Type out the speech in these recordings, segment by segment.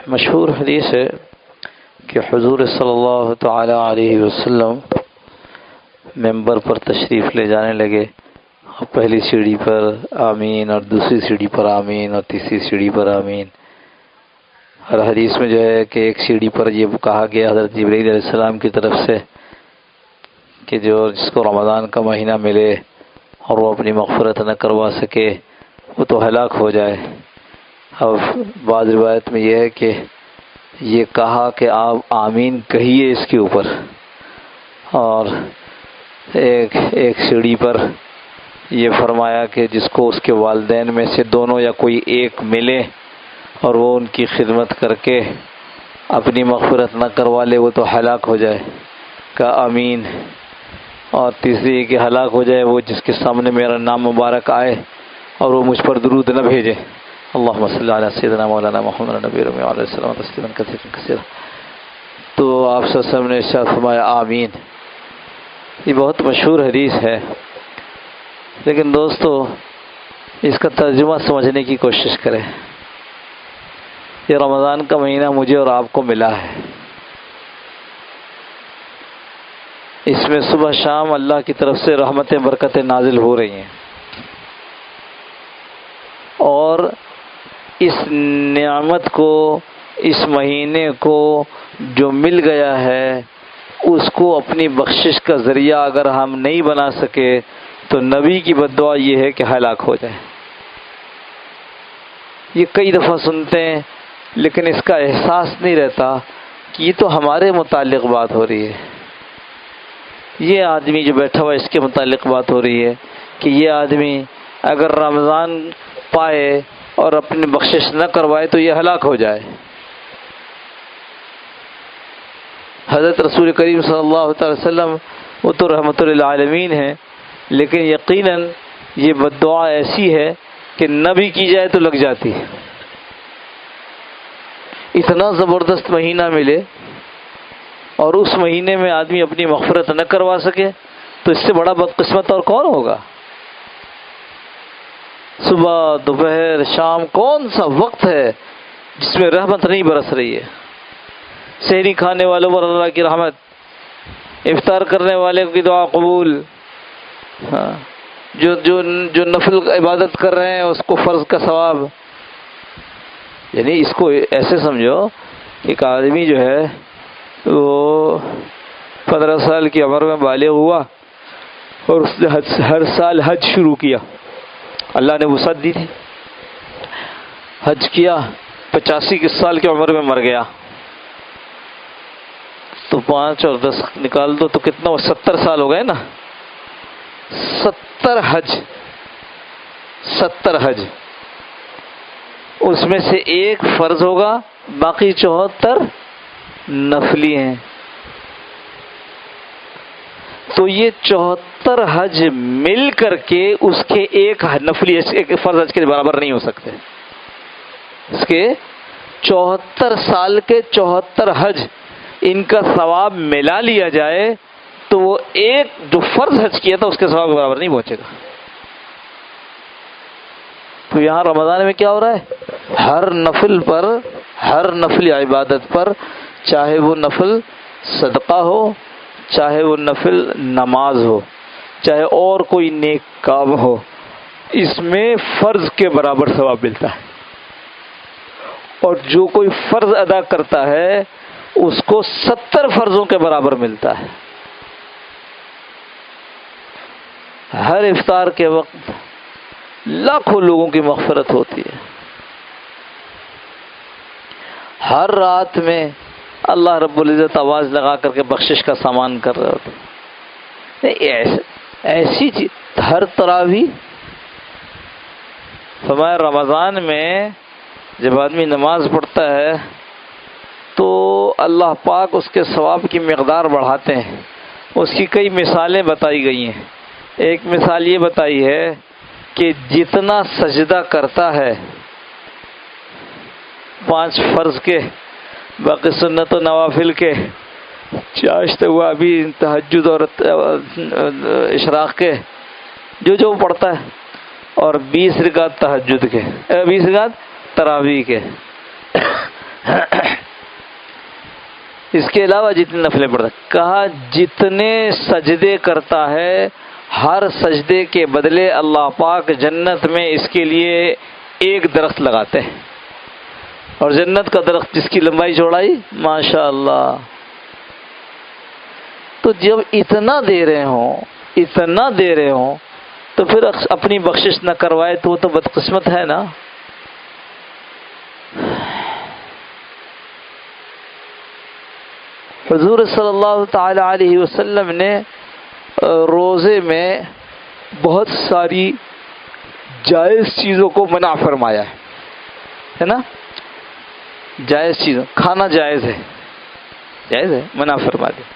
مشہور حدیث ہے کہ حضور صلی اللہ تعالی علیہ وسلم ممبر پر تشریف لے جانے لگے، اور پہلی سیڑھی پر آمین، اور دوسری سیڑھی پر آمین، اور تیسری سیڑھی پر آمین۔ ہر حدیث میں جو ہے کہ ایک سیڑھی پر یہ کہا گیا حضرت جبرائیل علیہ السلام کی طرف سے کہ جس کو رمضان کا مہینہ ملے اور وہ اپنی مغفرت نہ کروا سکے وہ تو ہلاک ہو جائے۔ اب بعض روایت میں یہ ہے کہ یہ کہا کہ آپ آمین کہیے اس کے اوپر، اور ایک سیڑھی پر یہ فرمایا کہ جس کو اس کے والدین میں سے دونوں یا کوئی ایک ملے اور وہ ان کی خدمت کر کے اپنی مغفرت نہ کروا لے وہ تو ہلاک ہو جائے، کہا آمین۔ اور تیسری کہ ہلاک ہو جائے وہ جس کے سامنے میرا نام مبارک آئے اور وہ مجھ پر درود نہ بھیجے۔ اللہم صلی علی سیدنا مولانا محمد نبی رمی علیہ السلام تسلیما کثیرا کثیرا۔ تو آپ صلی اللہ علیہ وسلم نے ارشاد فرمایا آمین۔ یہ بہت مشہور حدیث ہے، لیکن دوستو اس کا ترجمہ سمجھنے کی کوشش کریں۔ یہ رمضان کا مہینہ مجھے اور آپ کو ملا ہے، اس میں صبح شام اللہ کی طرف سے رحمتیں برکتیں نازل ہو رہی ہیں، اور اس نعمت کو، اس مہینے کو جو مل گیا ہے اس کو اپنی بخشش کا ذریعہ اگر ہم نہیں بنا سکے تو نبی کی بد دعا یہ ہے کہ ہلاک ہو جائے۔ یہ کئی دفعہ سنتے ہیں لیکن اس کا احساس نہیں رہتا کہ یہ تو ہمارے متعلق بات ہو رہی ہے، یہ آدمی جو بیٹھا ہوا اس کے متعلق بات ہو رہی ہے کہ یہ آدمی اگر رمضان پائے اور اپنی بخشش نہ کروائے تو یہ ہلاک ہو جائے۔ حضرت رسول کریم صلی اللہ تعالی وسلم وہ تو رحمت للعالمین ہیں، لیکن یقیناً یہ بد دعا ایسی ہے کہ نہ بھی کی جائے تو لگ جاتی ہے۔ اتنا زبردست مہینہ ملے اور اس مہینے میں آدمی اپنی مغفرت نہ کروا سکے تو اس سے بڑا بدقسمت اور کون ہوگا؟ صبح دوپہر شام کون سا وقت ہے جس میں رحمت نہیں برس رہی ہے؟ سحری کھانے والوں پر اللہ کی رحمت، افطار کرنے والے کی دعا قبول، جو نفل عبادت کر رہے ہیں اس کو فرض کا ثواب۔ یعنی اس کو ایسے سمجھو کہ ایک آدمی جو ہے وہ 15 سال کی عمر میں بالغ ہوا اور اس نے ہر سال حج شروع کیا، اللہ نے وسعت دی تھی، حج کیا، 85 سال کی عمر میں مر گیا، تو 5 اور 10 نکال دو تو کتنا، 70 سال ہو گئے نا۔ 70 حج، اس میں سے ایک فرض ہوگا، باقی 74 نفلی ہیں۔ تو یہ 74 حج مل کر کے اس کے ایک نفلی ایک فرض حج کے برابر نہیں ہو سکتے۔ اس کے 74 سال کے 74 حج ان کا ثواب ملا لیا جائے تو وہ ایک جو فرض حج کیا تھا اس کے ثواب کے برابر نہیں پہنچے گا۔ تو یہاں رمضان میں کیا ہو رہا ہے؟ ہر نفل پر، ہر نفل عبادت پر، چاہے وہ نفل صدقہ ہو، چاہے وہ نفل نماز ہو، چاہے اور کوئی نیک کام ہو، اس میں فرض کے برابر ثواب ملتا ہے، اور جو کوئی فرض ادا کرتا ہے اس کو 70 فرضوں کے برابر ملتا ہے۔ ہر افطار کے وقت لاکھوں لوگوں کی مغفرت ہوتی ہے، ہر رات میں اللہ رب العزت آواز لگا کر کے بخشش کا سامان کر رہے ہوتے ہیں۔ ایسی چیز ہر تراویح، فرمایا رمضان میں جب آدمی نماز پڑھتا ہے تو اللہ پاک اس کے ثواب کی مقدار بڑھاتے ہیں۔ اس کی کئی مثالیں بتائی گئی ہیں۔ ایک مثال یہ بتائی ہے کہ جتنا سجدہ کرتا ہے 5 فرض کے، باقی سنت و نوافل کے، چاشت ہوا ابھی تہجد اور اشراق کے جو پڑھتا ہے، اور 20 رکعت تہجد کے، 20 رکعت تراویح کے، اس کے علاوہ جتنے نفلیں پڑھتا، کہا جتنے سجدے کرتا ہے ہر سجدے کے بدلے اللہ پاک جنت میں اس کے لیے ایک درخت لگاتے ہیں، اور جنت کا درخت جس کی لمبائی چوڑائی ماشاء اللہ. تو جب اتنا دے رہے ہوں تو پھر اپنی بخشش نہ کروائے تو وہ تو بدقسمت ہے نا. حضور صلی اللہ تعالی علیہ وسلم نے روزے میں بہت ساری جائز چیزوں کو منع فرمایا ہے نا. جائز چیزوں، کھانا جائز ہے منع فرما دیا،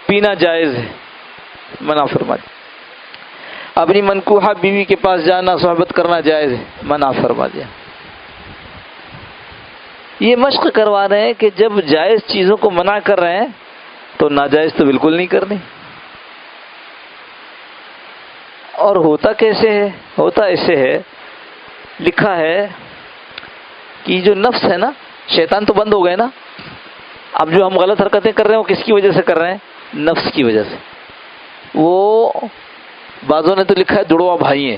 پینا جائز ہے منع فرما دیا، اپنی منکوحہ بیوی کے پاس جانا صحبت کرنا جائز ہے منع فرما دیا. یہ مشق کروا رہے ہیں کہ جب جائز چیزوں کو منع کر رہے ہیں تو ناجائز تو بالکل نہیں کرنی. اور ہوتا کیسے ہے؟ ہوتا ایسے ہے، لکھا ہے کہ جو نفس ہے نا، شیطان تو بند ہو گئے نا. اب جو ہم غلط حرکتیں کر رہے ہیں وہ کس کی وجہ سے کر رہے ہیں؟ نفس کی وجہ سے. وہ بعضوں نے تو لکھا ہے جڑواں بھائی ہیں،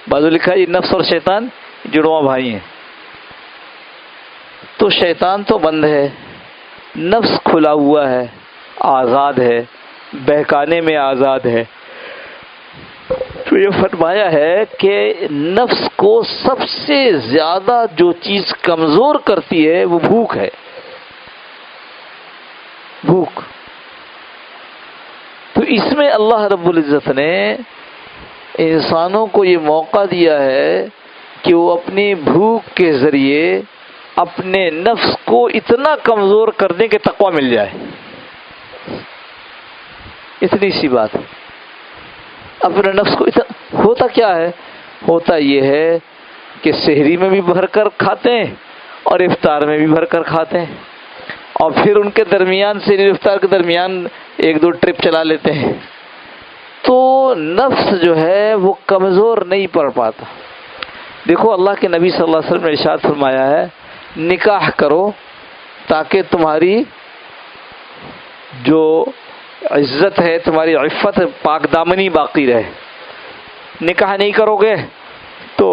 بعضوں لکھا ہے یہ نفس اور شیطان جڑواں بھائی ہیں. تو شیطان تو بند ہے، نفس کھلا ہوا ہے، آزاد ہے، بہکانے میں آزاد ہے. تو یہ فرمایا ہے کہ نفس کو سب سے زیادہ جو چیز کمزور کرتی ہے وہ بھوک ہے. بھوک. تو اس میں اللہ رب العزت نے انسانوں کو یہ موقع دیا ہے کہ وہ اپنی بھوک کے ذریعے اپنے نفس کو اتنا کمزور کرنے کے تقویٰ مل جائے. اتنی سی بات ہے. اپنے نفس کو ہوتا کیا ہے؟ ہوتا یہ ہے کہ سحری میں بھی بھر کر کھاتے ہیں اور افطار میں بھی بھر کر کھاتے ہیں، اور پھر ان کے درمیان سے افطار کے درمیان ایک دو ٹرپ چلا لیتے ہیں. تو نفس جو ہے وہ کمزور نہیں پڑ پاتا. دیکھو اللہ کے نبی صلی اللہ علیہ وسلم نے ارشاد فرمایا ہے نکاح کرو تاکہ تمہاری جو عزت ہے، تمہاری عفت پاک دامنی باقی رہے. نکاح نہیں کرو گے تو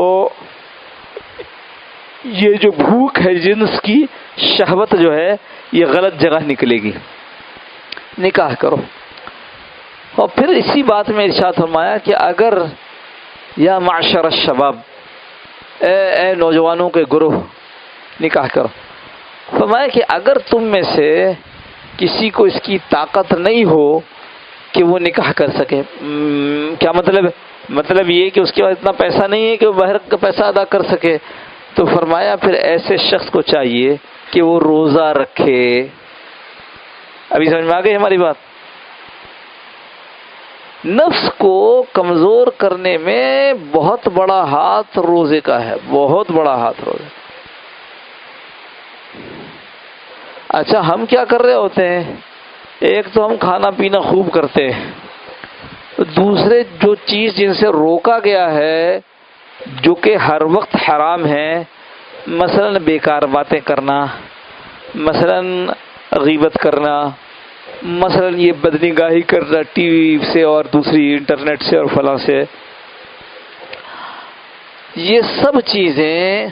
یہ جو بھوک ہے جنس کی شہوت جو ہے یہ غلط جگہ نکلے گی. نکاح کرو. اور پھر اسی بات میں ارشاد فرمایا کہ اگر یا معشر الشباب، اے نوجوانوں کے گروہ، نکاح کرو. فرمایا کہ اگر تم میں سے کسی کو اس کی طاقت نہیں ہو کہ وہ نکاح کر سکے. کیا مطلب یہ کہ اس کے پاس اتنا پیسہ نہیں ہے کہ وہ باہر کا پیسہ ادا کر سکے. تو فرمایا پھر ایسے شخص کو چاہیے کہ وہ روزہ رکھے. ابھی سمجھ میں آ گئی ہماری بات؟ نفس کو کمزور کرنے میں بہت بڑا ہاتھ روزے کا ہے، بہت بڑا ہاتھ روزے. اچھا ہم کیا کر رہے ہوتے ہیں؟ ایک تو ہم کھانا پینا خوب کرتے ہیں، دوسرے جو چیز جن سے روکا گیا ہے جو کہ ہر وقت حرام ہے، مثلا بیکار باتیں کرنا، مثلا غیبت کرنا، مثلا یہ بدنگاہی کرنا ٹی وی سے اور دوسری انٹرنیٹ سے اور فلاں سے، یہ سب چیزیں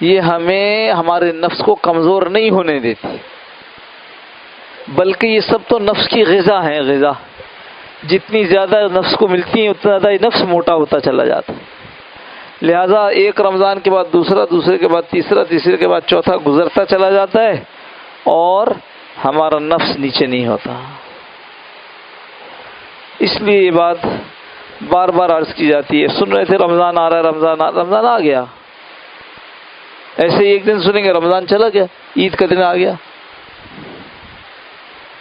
یہ ہمیں ہمارے نفس کو کمزور نہیں ہونے دیتی، بلکہ یہ سب تو نفس کی غذا ہیں. غذا جتنی زیادہ نفس کو ملتی ہیں اتنا زیادہ نفس موٹا ہوتا چلا جاتا ہے. لہذا ایک رمضان کے بعد دوسرا، دوسرے کے بعد تیسرا، تیسرے کے بعد چوتھا گزرتا چلا جاتا ہے اور ہمارا نفس نیچے نہیں ہوتا. اس لیے یہ بات بار بار عرض کی جاتی ہے. سن رہے تھے رمضان آ رہا ہے، رمضان آ گیا. ایسے ہی ایک دن سنیں گے رمضان چلا گیا، عید کا دن آ گیا.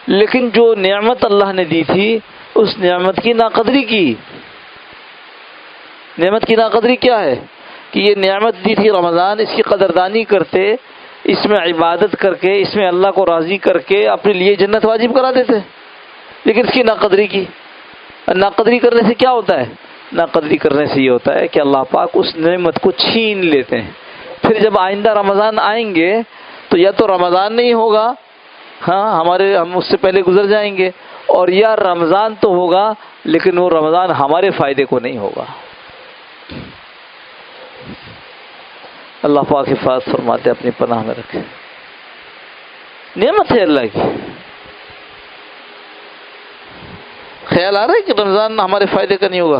لیکن جو نعمت اللہ نے دی تھی اس نعمت کی ناقدری کی. نعمت کی ناقدری کیا ہے؟ کہ یہ نعمت دی تھی رمضان، اس کی قدردانی کرتے، اس میں عبادت کر کے، اس میں اللہ کو راضی کر کے اپنے لیے جنت واجب کرا دیتے، لیکن اس کی ناقدری کی. ناقدری کرنے سے کیا ہوتا ہے؟ ناقدری کرنے سے یہ ہوتا ہے کہ اللہ پاک اس نعمت کو چھین لیتے ہیں، پھر پھر جب آئندہ رمضان آئیں گے تو یا تو رمضان نہیں ہوگا، ہم اس سے پہلے گزر جائیں گے، اور یا رمضان تو ہوگا لیکن وہ رمضان ہمارے فائدے کو نہیں ہوگا۔ اللہ پاک حفاظت فرماتے، اپنی پناہ میں رکھے۔ نعمت ہے اللہ کی۔ خیال آ رہا ہے کہ رمضان ہمارے فائدے کا نہیں ہوگا؟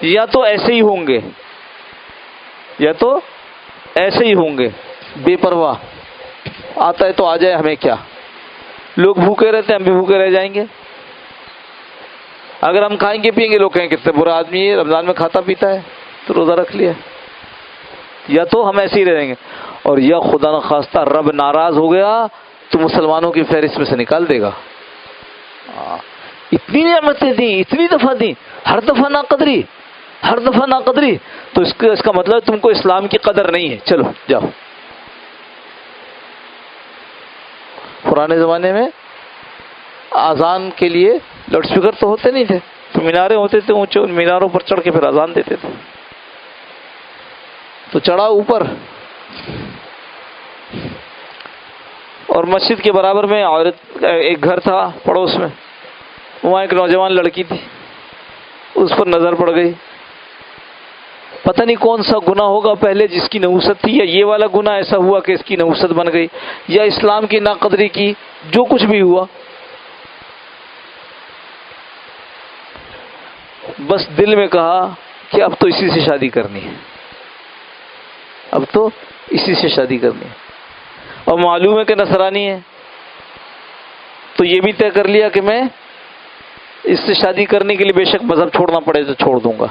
یا تو ایسے ہی ہوں گے، یا تو ایسے ہی ہوں گے بے پرواہ، آتا ہے تو آ جائے، ہمیں کیا، لوگ بھوکے رہتے ہیں ہم بھی بھوکے رہ جائیں گے۔ اگر ہم کھائیں گے پیئیں گے، لوگ کہیں گے کتنے برا آدمی ہے، رمضان میں کھاتا پیتا ہے تو روزہ رکھ لیا۔ یا تو ہم ایسے ہی رہیں گے، اور یا خدا نخواستہ رب ناراض ہو گیا تو مسلمانوں کی فہرست میں سے نکال دے گا۔ اتنی نعمتیں دیں، اتنی دفعہ دیں، ہر دفعہ ناقدری، ہر دفعہ ناقدری، تو اس کا مطلب تم کو اسلام کی قدر نہیں ہے، چلو جاؤ۔ پرانے زمانے میں اذان کے لیے لاؤڈ اسپیکر تو ہوتے نہیں تھے، تو میناریں ہوتے تھے اونچے، ان میناروں پر چڑھ کے پھر اذان دیتے تھے۔ تو چڑھا اوپر، اور مسجد کے برابر میں عورت ایک گھر تھا پڑوس میں، وہاں ایک نوجوان لڑکی تھی، اس پر نظر پڑ گئی۔ پتہ نہیں کون سا گناہ ہوگا پہلے جس کی نحوست تھی، یا یہ والا گناہ ایسا ہوا کہ اس کی نحوست بن گئی، یا اسلام کی ناقدری کی، جو کچھ بھی ہوا، بس دل میں کہا کہ اب تو اسی سے شادی کرنی ہے، اب تو اسی سے شادی کرنی ہے۔ اور معلوم ہے کہ نصرانی ہے، تو یہ بھی طے کر لیا کہ میں اس سے شادی کرنے کے لیے بے شک مذہب چھوڑنا پڑے تو چھوڑ دوں گا۔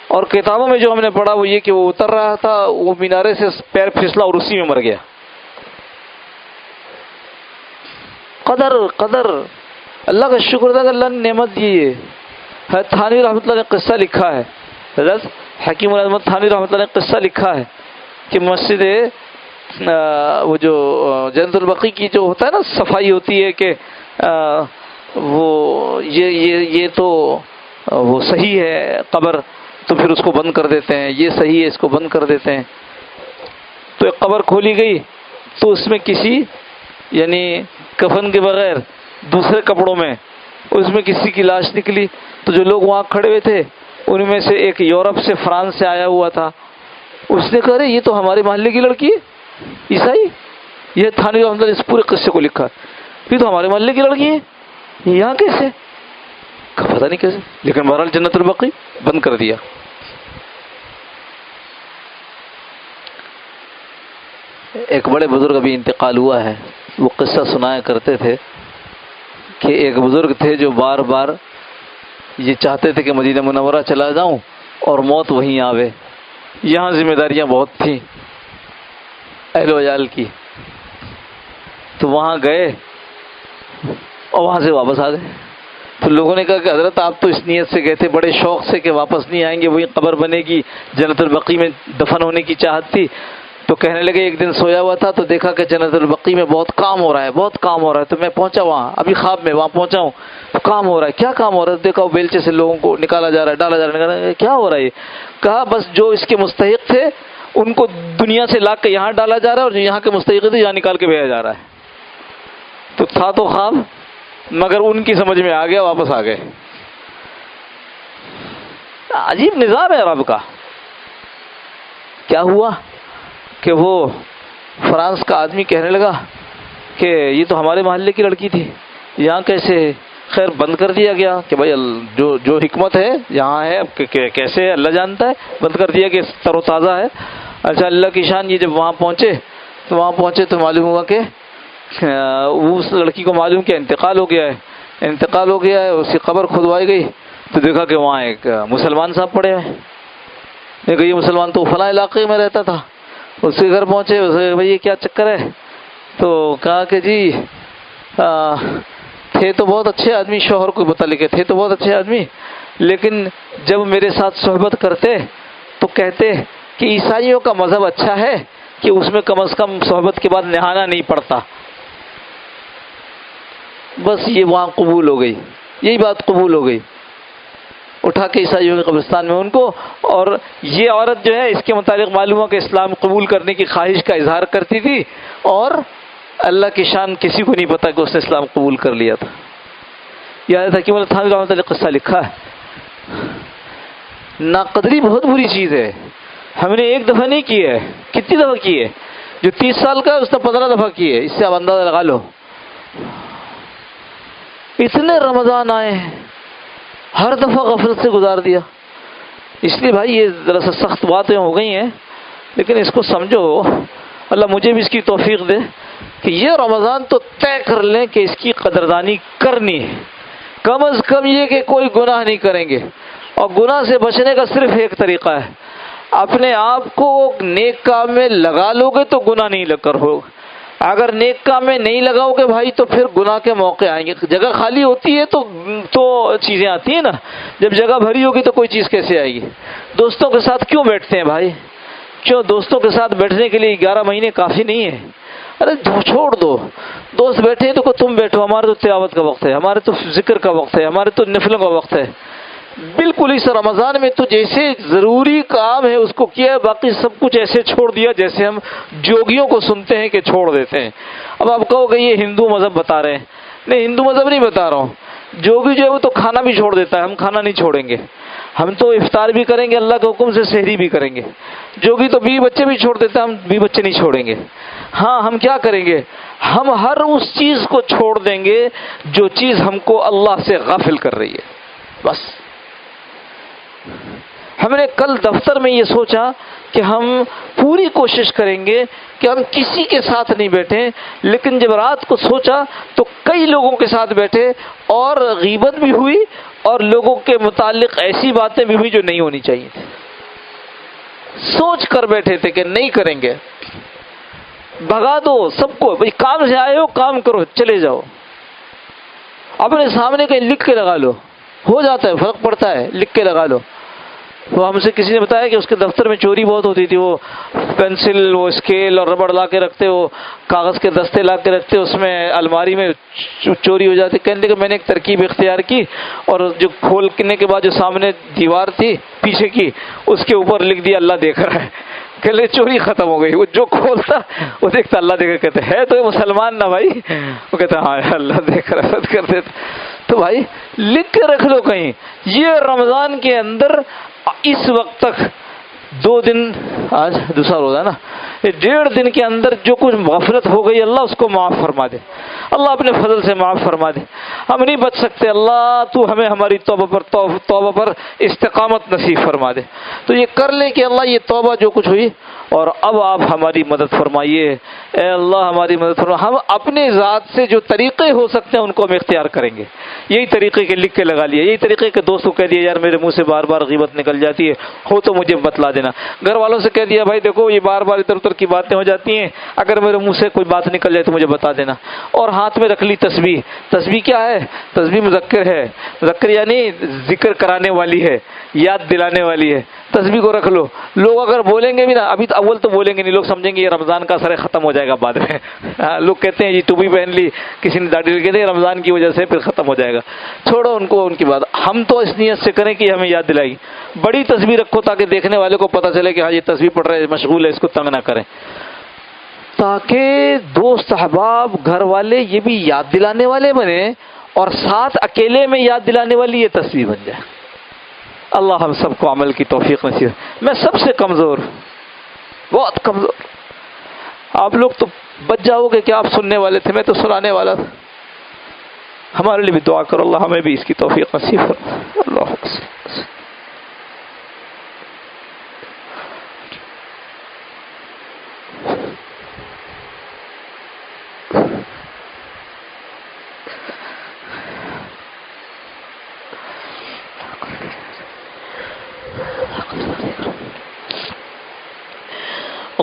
اور کتابوں میں جو ہم نے پڑھا وہ یہ کہ وہ اتر رہا تھا، وہ مینارے سے پیر پھسلا اور اسی میں مر گیا۔ قدر اللہ کا شکر تھا کہ اللہ نے نعمت دی ہے۔ حضرت تھانوی رحمۃ اللہ نے قصہ لکھا ہے، حضرت حکیم العظمت تھانوی رحمۃ اللہ نے قصہ لکھا ہے کہ مسجد وہ جو جنت البقیع کی جو ہوتا ہے نا صفائی ہوتی ہے کہ وہ یہ تو وہ صحیح ہے قبر، تو پھر اس کو بند کر دیتے ہیں، یہ صحیح ہے اس کو بند کر دیتے ہیں۔ تو ایک قبر کھولی گئی تو اس میں کسی یعنی کفن کے بغیر دوسرے کپڑوں میں اس میں کسی کی لاش نکلی، تو جو لوگ وہاں کھڑے ہوئے تھے ان میں سے ایک یورپ سے فرانس سے آیا ہوا تھا، اس نے کہا رے یہ تو ہمارے محلے کی لڑکی ہے، عیسائی۔ یہ تھانوی رحمۃ اللہ نے اس پورے قصے کو لکھا، یہ تو ہمارے محلے کی لڑکی ہے، یہاں کیسے؟ پتہ نہیں کیسے، لیکن بہرحال جنت البقیع بند کر دیا۔ ایک بڑے بزرگ ابھی انتقال ہوا ہے، وہ قصہ سنایا کرتے تھے کہ ایک بزرگ تھے جو بار بار یہ چاہتے تھے کہ مدینہ منورہ چلا جاؤں اور موت وہیں آوے۔ یہاں ذمہ داریاں بہت تھیں اہل و عیال کی، تو وہاں گئے اور وہاں سے واپس آ گئے۔ تو لوگوں نے کہا کہ حضرت آپ تو اس نیت سے گئے تھے بڑے شوق سے کہ واپس نہیں آئیں گے، وہی قبر بنے گی، جنت البقیع میں دفن ہونے کی چاہت تھی۔ تو کہنے لگے ایک دن سویا ہوا تھا تو دیکھا کہ جنت البقیع میں بہت کام ہو رہا ہے، بہت کام ہو رہا ہے، تو میں پہنچا وہاں، ابھی خواب میں وہاں پہنچا ہوں، تو کام ہو رہا ہے۔ کیا کام ہو رہا ہے؟ دیکھا وہ بیلچے سے لوگوں کو نکالا جا رہا ہے، ڈالا جا رہا ہے۔ کیا ہو رہا ہے؟ کہا بس جو اس کے مستحق تھے ان کو دنیا سے لا کے یہاں ڈالا جا رہا ہے، اور جو یہاں کے مستحق تھے یہاں نکال کے بھیجا جا رہا ہے۔ تو تھا تو خواب، مگر ان کی سمجھ میں آ گیا، واپس آ گئے۔ عجیب نظام ہے رب کا۔ کیا ہوا کہ وہ فرانس کا آدمی کہنے لگا کہ یہ تو ہمارے محلے کی لڑکی تھی، یہاں کیسے؟ خیر بند کر دیا گیا کہ بھائی جو حکمت ہے یہاں ہے، اب کیسے اللہ جانتا ہے، بند کر دیا کہ تر و تازہ ہے۔ اچھا اللہ کی شان، یہ جب وہاں پہنچے تو معلوم ہوا کہ اس لڑکی کو معلوم کہ انتقال ہو گیا ہے، اس کی قبر کھدوائی گئی تو دیکھا کہ وہاں ایک مسلمان صاحب پڑے ہوئے۔ دیکھا یہ مسلمان تو فلاں علاقے میں رہتا تھا، اس کے گھر پہنچے، اسے بھائی یہ کیا چکر ہے؟ تو کہا کہ جی تھے تو بہت اچھے آدمی، شوہر کو بتا لکھے تھے تو بہت اچھے آدمی، لیکن جب میرے ساتھ صحبت کرتے تو کہتے کہ عیسائیوں کا مذہب اچھا ہے کہ اس میں کم از کم صحبت کے بعد نہانا نہیں پڑتا۔ بس یہ وہاں قبول ہو گئی، یہی بات قبول ہو گئی۔ اٹھا کے عیسائیوں کے قبرستان میں ان کو. اور یہ عورت جو ہے اس کے متعلق معلوم ہوا کہ اسلام قبول کرنے کی خواہش کا اظہار کرتی تھی، اور اللہ کی شان کسی کو نہیں پتا کہ اس نے اسلام قبول کر لیا تھا. یاد حکیم اللہ تھانوی رحمۃ اللہ قصہ لکھا ہے. ناقدری بہت بری چیز ہے. ہم نے ایک دفعہ نہیں کی ہے، کتنی دفعہ کی ہے؟ جو 30 سال کا ہے اس نے 15 دفعہ کی ہے. اس سے آپ اندازہ لگا لو. اتنے رمضان آئے ہیں، ہر دفعہ غفلت سے گزار دیا. اس لیے بھائی یہ ذرا سا سخت باتیں ہو گئی ہیں، لیکن اس کو سمجھو. اللہ مجھے بھی اس کی توفیق دے کہ یہ رمضان تو طے کر لیں کہ اس کی قدردانی کرنی ہے. کم از کم یہ کہ کوئی گناہ نہیں کریں گے. اور گناہ سے بچنے کا صرف ایک طریقہ ہے، اپنے آپ کو نیک کام میں لگا لو گے تو گناہ نہیں کر ہوگا. اگر نیک کام میں نہیں لگاؤ گے بھائی تو پھر گناہ کے موقع آئیں گے. جگہ خالی ہوتی ہے تو چیزیں آتی ہیں نا. جب جگہ بھری ہوگی تو کوئی چیز کیسے آئے گی؟ دوستوں کے ساتھ کیوں بیٹھتے ہیں بھائی؟ کیوں دوستوں کے ساتھ بیٹھنے کے لیے 11 مہینے کافی نہیں ہے؟ ارے چھوڑ دو. دوست بیٹھے ہیں تو تم بیٹھو. ہمارے تو تلاوت کا وقت ہے، ہمارے تو ذکر کا وقت ہے، ہمارے تو نفلوں کا وقت ہے. بالکل اس رمضان میں تو جیسے ضروری کام ہے اس کو کیا ہے، باقی سب کچھ ایسے چھوڑ دیا جیسے ہم جوگیوں کو سنتے ہیں کہ چھوڑ دیتے ہیں. اب آپ کہو کہ یہ ہندو مذہب بتا رہے ہیں. نہیں، ہندو مذہب نہیں بتا رہا ہوں. جوگی جو ہے وہ تو کھانا بھی چھوڑ دیتا ہے، ہم کھانا نہیں چھوڑیں گے. ہم تو افطار بھی کریں گے، اللہ کے حکم سے سحری بھی کریں گے. جوگی تو بیوی بچے بھی چھوڑ دیتا ہے، ہم بیوی بچے نہیں چھوڑیں گے. ہاں ہم کیا کریں گے؟ ہم ہر اس چیز کو چھوڑ دیں گے جو چیز ہم کو اللہ سے غافل کر رہی ہے. بس ہم نے کل دفتر میں یہ سوچا کہ ہم پوری کوشش کریں گے کہ ہم کسی کے ساتھ نہیں بیٹھیں، لیکن جب رات کو سوچا تو کئی لوگوں کے ساتھ بیٹھے اور غیبت بھی ہوئی اور لوگوں کے متعلق ایسی باتیں بھی ہوئی جو نہیں ہونی چاہیے تھی. سوچ کر بیٹھے تھے کہ نہیں کریں گے. بھگا دو سب کو. بھائی کام سے آئے ہو کام کرو، چلے جاؤ. اپنے سامنے کہیں لکھ کے لگا لو، ہو جاتا ہے، فرق پڑتا ہے. لکھ کے لگا لو. وہ ہم سے کسی نے بتایا کہ اس کے دفتر میں چوری بہت ہوتی تھی. وہ پینسل، وہ اسکیل اور ربڑ لا کے رکھتے، وہ کاغذ کے دستے لا کے رکھتے، اس میں الماری میں چوری ہو جاتی. کہنے لگے میں نے ایک ترکیب اختیار کی اور جو کھولنے کے بعد جو سامنے دیوار تھی پیچھے کی، اس کے اوپر لکھ دیا اللہ دیکھ رہا ہے. کہ لے چوری ختم ہو گئی. وہ جو کھولتا وہ دیکھتا اللہ دیکھ. کہتے ہے تو مسلمان نہ بھائی. وہ کہتا ہاں اللہ دیکھ رہا کر دیتا. تو بھائی لکھ کے رکھ لو کہیں. یہ رمضان کے اندر اس وقت تک 2 دن، آج دوسرا روزہ ہے نا، 1.5 دن کے اندر جو کچھ غفلت ہو گئی اللہ اس کو معاف فرما دے. اللہ اپنے فضل سے معاف فرما دے. ہم نہیں بچ سکتے. اللہ تو ہمیں ہماری توبہ پر استقامت نصیب فرما دے. تو یہ کر لیں کہ اللہ یہ توبہ جو کچھ ہوئی اور اب آپ ہماری مدد فرمائیے. اے اللہ ہماری مدد فرمائیے. ہم اپنے ذات سے جو طریقے ہو سکتے ہیں ان کو ہم اختیار کریں گے. یہی طریقے کے لکھ کے لگا لیے. یہی طریقے کے دوست کو کہہ دیا یار میرے منہ سے بار بار غیبت نکل جاتی ہے، ہو تو مجھے بتلا دینا. گھر والوں سے کہہ دیا بھائی دیکھو یہ بار بار ادھر ادھر کی باتیں ہو جاتی ہیں، اگر میرے منہ سے کوئی بات نکل جائے تو مجھے بتا دینا. اور ہاتھ میں رکھ لی تسبیح. تسبیح کیا ہے؟ تسبیح مذکر ہے. مذکر یعنی ذکر کرانے والی ہے، یاد دلانے والی ہے. تسبیح کو رکھ لو. لوگ اگر بولیں گے بھی نا، ابھی اول تو بولیں گے نہیں، لوگ سمجھیں گے یہ رمضان کا اثر ختم ہو جائے گا بعد میں. لوگ کہتے ہیں جی ٹوپی پہن لی، کسی نے داڑھی لگے دے رمضان کی وجہ سے پھر ختم ہو جائے گا. چھوڑو ان کو، ان کی بات. ہم تو اس نیت سے کریں کہ ہمیں یاد دلائے. بڑی تسبیح رکھو تاکہ دیکھنے والے کو پتہ چلے کہ ہاں یہ تسبیح پڑھ رہے ہیں، مشغول ہے، اس کو تنگ نہ کریں. تاکہ دوست احباب گھر والے یہ بھی یاد دلانے والے بنے اور ساتھ اکیلے میں یاد دلانے والی یہ تسبیح بن جائے. اللہ ہم سب کو عمل کی توفیق نصیب. میں سب سے کمزور، بہت کمزور. آپ لوگ تو بچ جاؤ گے کہ آپ سننے والے تھے، میں تو سنانے والا تھا. ہمارے لیے بھی دعا کرو اللہ ہمیں بھی اس کی توفیق نصیب فرمائے. اللہ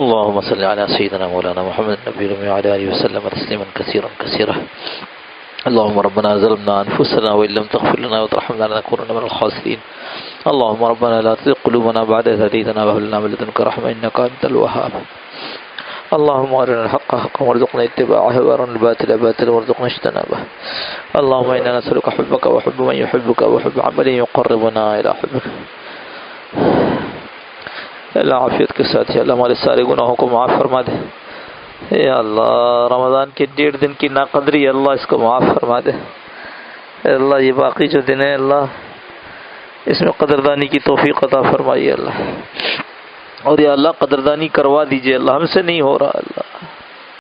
اللهم صل على سيدنا مولانا محمد النبي وعلى آله وسلم تسليما كثيرا كثيرا. اللهم ربنا ظلمنا أنفسنا وإن لم تغفر لنا وترحمنا لنكونن من الخاسرين. اللهم ربنا لا تزغ قلوبنا بعد إذ هديتنا وهب لنا من لدنك رحمة إنك أنت الوهاب. اللهم أرنا الحق حقا وارزقنا اتباعه وأرنا الباطل باطلا وارزقنا اجتنابه اللهم إنا نسألك حبك وحب من يحبك وحب عمل يقربنا إلى حبك. اللہ عافیت کے ساتھ یا اللہ ہمارے سارے گناہوں کو معاف فرما دے. یا اللہ رمضان کے 1.5 دن کی ناقدری اللہ اس کو معاف فرما دے. اللہ یہ باقی جو دن ہے اللہ اس میں قدردانی کی توفیق عطا فرمائیے اللہ. اور یا اللہ قدردانی کروا دیجئے اللہ، ہم سے نہیں ہو رہا اللہ.